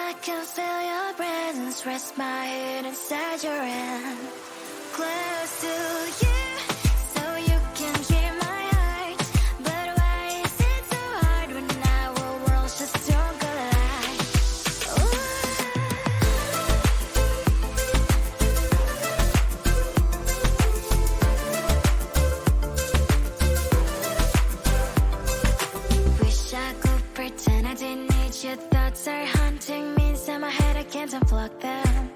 I can feel your presence, rest my head inside your hand. Close to you, so you can hear my heart. But why is it so hard when our worlds just don't collide? Wish I could pretend I didn't need your thoughts are haunting me inside my head. I can't unplug them.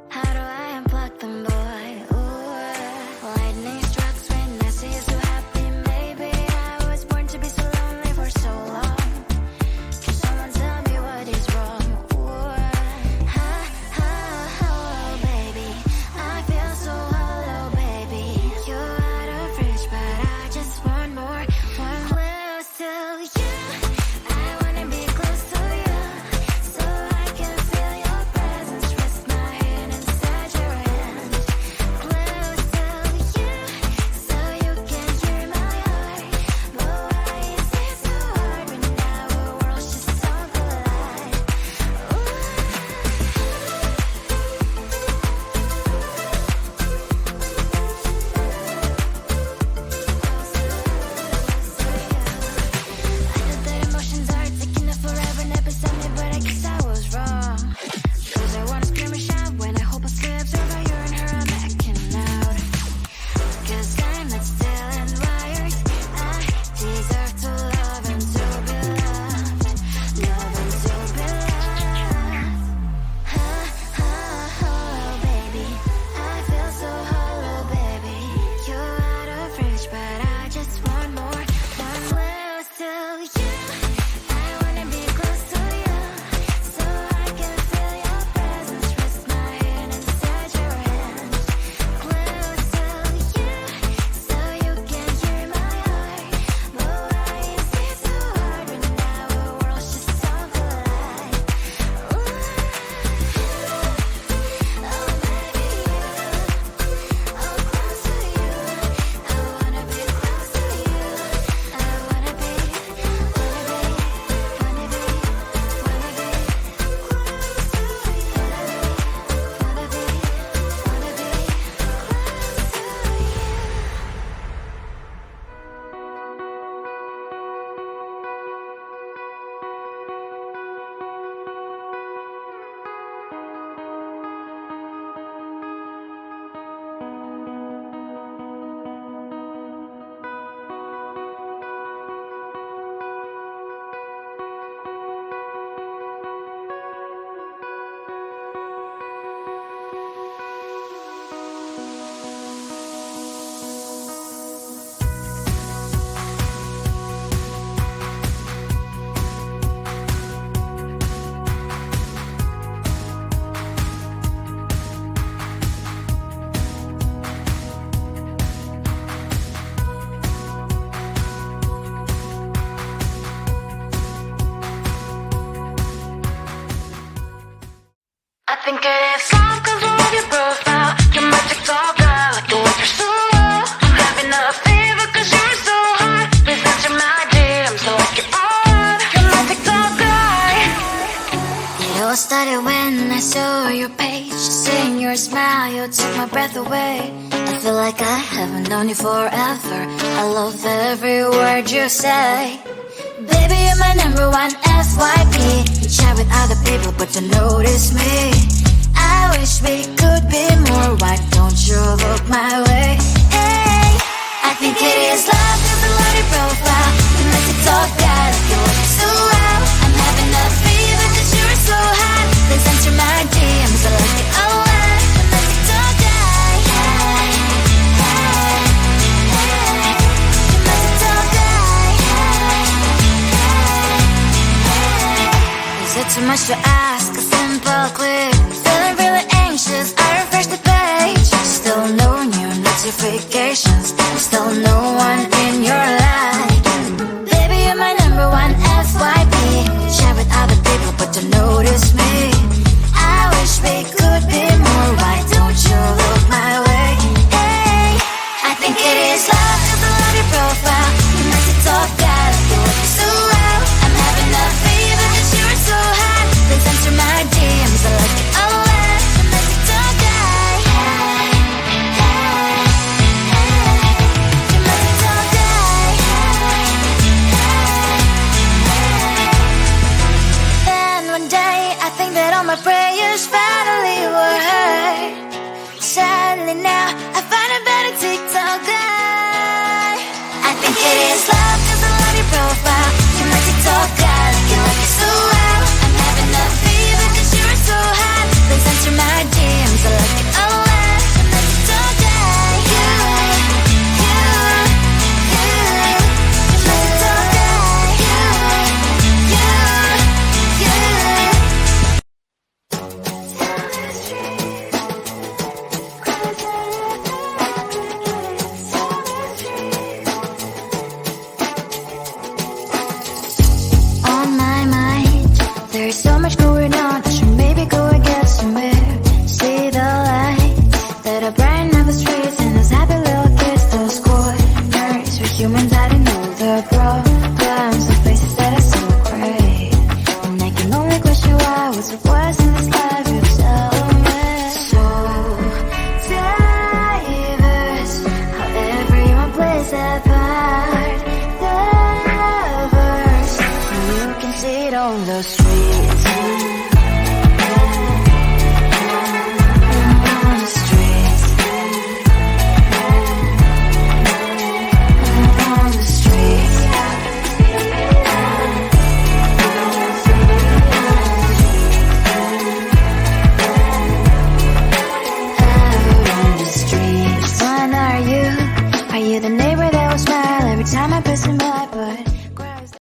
How do I unplug them, boy? Ooh, lightning strikes when I see you so happy. Maybe I was born to be so lonely for so long. Can someone tell me what is wrong? Ooh, baby, I feel so hollow, baby. You're out of reach, but I just want more, one close to you. I wanna be close to you, so I can feel your presence, rest my head inside your hand. Close to you, so you can hear my heart. But why is it so hard when our worlds just don't collide? I know that emotions are taking up forever, never beside me, but I guess I was wrong. Cause I wanna scream and shout when I hope I slips over you and her, I'm backing out. Cause I'm not still and wired. I deserve to love and to be loved. Love and to be loved. Baby, I feel so hollow, baby. You're out of reach, but I just want more, one close to you. I wanna be close to you, so I can feel your presence, rest my head inside your hand. Close to you, so you can hear my heart. But why is it so hard when our worlds just don't collide? Oh baby, oh close to you. I wanna be close to you. I wanna be I think it is love 'cause of your profile. You're my TikTok guy, like the way you're so low. I'm having a fever 'cause you're so hot. Please answer my DMs, so like you're on. You're my TikTok guy. It all started when I saw your page. Seeing your smile, you took my breath away. I feel like I haven't known you forever. I love every word you say. Baby, you're my number one FYP. You chat with other people, but you notice me. I wish we could be more. Why don't you look my way? Hey, I think it is love 'cause I love your profile. You like to talk, God, you look so well. I'm having a fever 'cause you're so hot. Please answer my DMs, I like it a lot. I'm a TikTok guy. Hey, hey, hey. You're my TikTok guy. Is it too much to ask? A simple click. Feeling really anxious, I refresh the page. Still no new notifications. Still no one in your life. Baby, you're my number one FYP. Share with other people, but you notice me. I wish we could be more. Why don't you look my way? Hey, I think it is love 'cause I love your profile. You must have talked, God, you look so well. I'm having a fever 'cause you're so hot. Please answer this life.